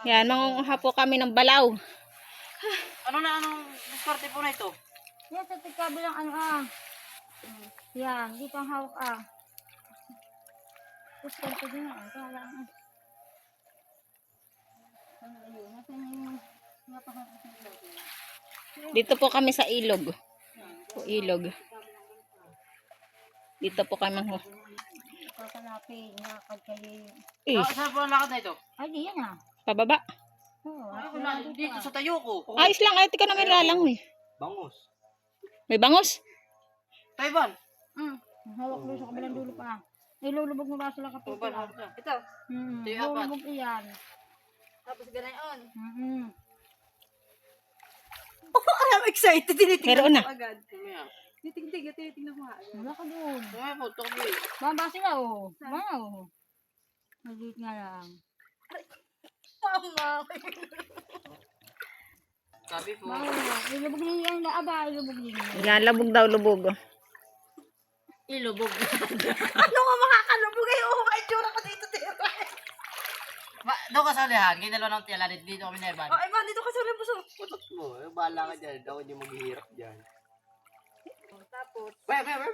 Yan, mangunguha po kami ng balaw. Anong diskarte po na ito? Yan, sa tigkabilang Yan, dito ang hawak Diskarte din kala Dito po kami sa ilog. Ilog. Dito po kami Kakalapin, nakakad kayo. Saan po ang lakad na ito? Ay, di yan Pababa. Oo, Dito sa tayo ko. Ayos lang, ay tika na may lalang eh. Bangus. May bangos? Taiwan. Hawak mo sa kabilang dulo pa. Nilulubog mo ba sila kapit? Ito. Tayo apat. Nilulubog iyan. Tapos ganayon. I'm excited. Meron na. Agad. Tinitingnan ko nga. Wala ka doon. Tumaya po, tobi. Bamba sila Wow. Maliit nga lang. Mama. Sabi po. Ilubog niyo yan. Ilubog niyo. Yan, labog daw, lubog. Ilubog. Ano nga makakalubog ay may tsura ko dito. Doon ka sa lihan. Ginalo ng tiyala dito kami na iban. Ay, dito ka sa buso. Putot mo. Bahala ka dyan. Daw hindi maghihirap dyan. Tapos, Meron.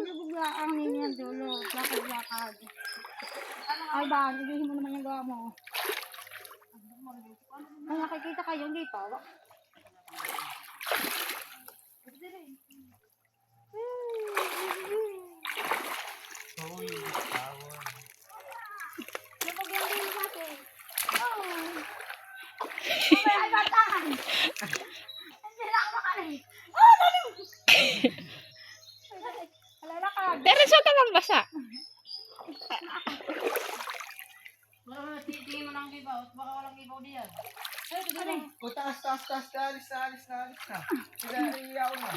Ilubog lang ang ninyo ng dulo. Lakad. Ay ba, ilihin mo naman yung gawa mo. Ay, nakikita kayo, hindi pa. Ilubog yung dulo natin. Ay, batahan! Hindi na ako makalit. Lalakad. Pero sa tamang basa. Tingin mo ng gibaw. Baka walang gibaw diyan. Taas ka, alis na. Iyaw na.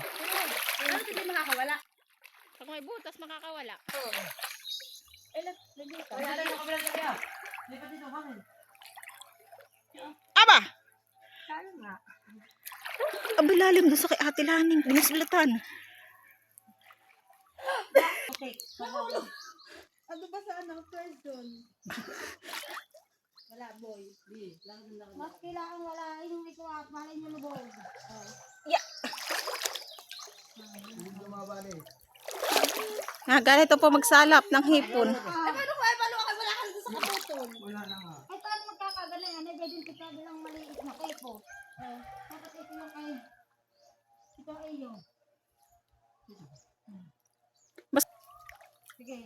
ano hindi makakawala? Pag may butas, makakawala. Wala na yung kabilang tabi ah. Lipat dito, bakit? Aba! Kaya nga. Abilalim doon sa kay Ate Laning. Binusulatan. Ano ba sa first doon? Wala, boy. Mas kailangan wala yung ito at malay nyo lubog. Ganito po magsalap ng hipon. Paano ka? Wala ka dito sa kaputol. Wala na nga. Ay, paano magkakagaling? Ano, identity bilang maliit na kepo. Tapos ito yung kay... Ito ay iyo. Sige.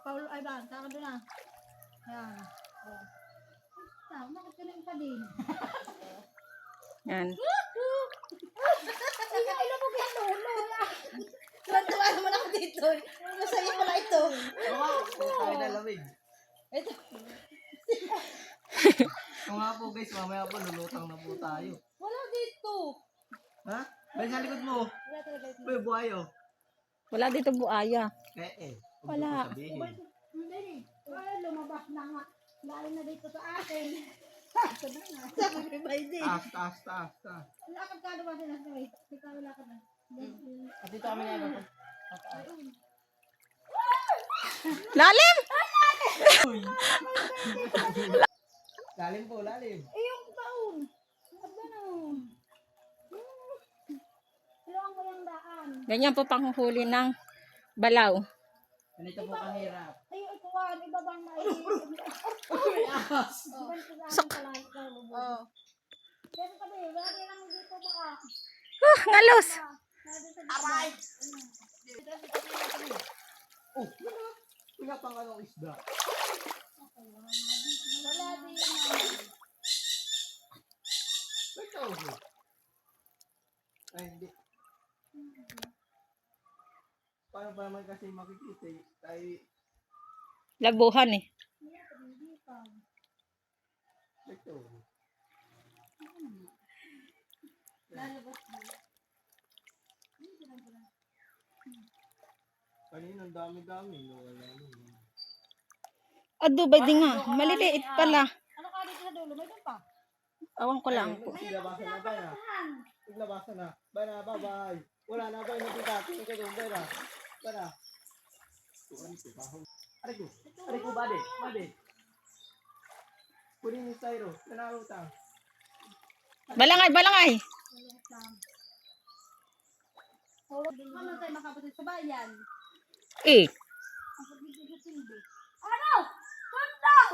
Paulo, ay ba? Taka doon na. Yan. Bakit ka na yung pa din? Yan. Sige, ilubog yan lolo. Tuwa naman ako dito. Masaya pala ito. Tayo na lamig. Ito. Ito nga po guys, mamaya po lulutang na po tayo. Wala dito. Ha? Balik sa likod mo. Wala talaga ito. May buhayo. Wala dito buaya. Huwag Wala. mo ko sabihin. Hindi. Wala, lumabas na nga. Lalo na dito sa akin. Sabi ko ba hindi? Taas. Lakad ka naman sila. Ikaw lakad na. At dito kami na iban. Lalim! Lalim po, lalim. Yung taon. Ang ganun. Ilang mo yung daan. Ganyan po panghuhuli ng balaw. Ganito po kahirap. Ay, ikuhan. Ibabang na Sok. Oo. Pero sabi, lagi lang dito baka. Ngalos! Aray! Oh, wala pang anong isda. Wala din. Ito. Ay, hindi. Paano pa naman kasi makikita eh? Tayo, Labuhan eh. ito. Kanina, ang dami-dami. No? Wala na. Adubay din nga. Maliliit pala. Ano ka dito sa dulo? May doon pa. Awan ko lang po. Siglabasan na ba na? Siglabasan na. Bye-bye. Wala na ba? Nakita. Tingin ka doon. Bye na. Tuan ko. Aray ko. Bade. Kunin yung styro. Nanarutang. Balangay, balangay. Ano tayo makapatid sa bayan? Eh, Ang pagbibigay-silbi. Ano? Sundaw!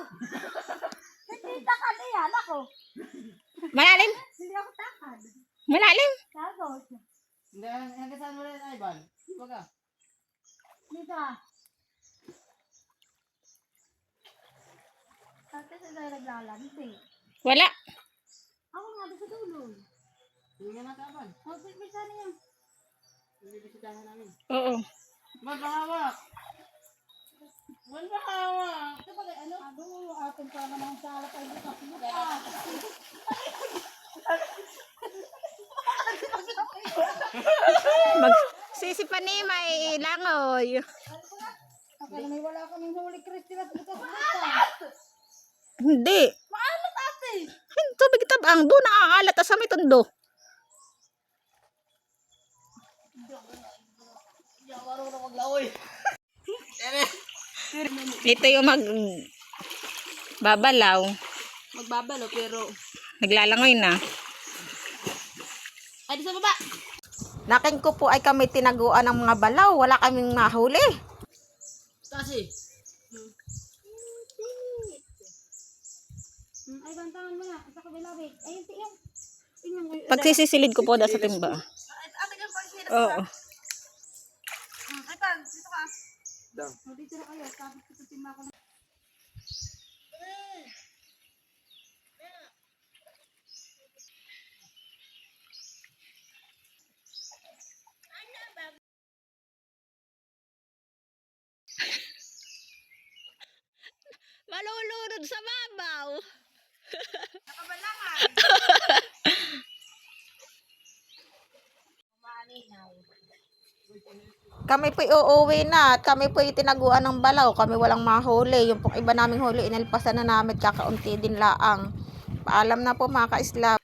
Hindi takad yan ako. malalim. Hindi ako takad. Malalim. Sagos. Hindi, hanggang saan mo rin, Ivan? Baga. Dito ah. Ate sa tayo naglalansi. Wala. Ako nga doon sa dulo. Hindi nga natin, Ivan. Ang pipisa niya. Bibisitahan namin. Oo. Maghahawak. Maghahawak. Ito pala ano? Ating pa naman sa alap ay bukas mo. Sisi pa ni may langoy. Ako na may wala kaming huli Christy at bukas mo. Hindi. Maalat ate. Tubig tabang. Doon naaalat sa may tondo. Hindi ako marunong maglaoy. Ito yung babalaw. Magbabalo, pero... Naglalangoy na. Ay, di sa baba! Naking ko po ay kami tinaguan ng mga balaw. Wala kaming nahuli. Kasi, Ay, bantangan mo na. Sa kabilawit. Ay, yung... Yung... Pagsisisilid ko po da sa timba. Ate, ganun pa siya. Oo. Ay, pan, dito ka. Dang. O, dito na kayo. Tapos tututin mo ako na. Malulunod sa babaw. Kami po'y uuwi na at kami po'y tinaguan ng balaw. Kami walang mahuli. Yung pong iba naming huli, inalpasan na namin kakaunti din laang. Paalam na po mga ka-Islam.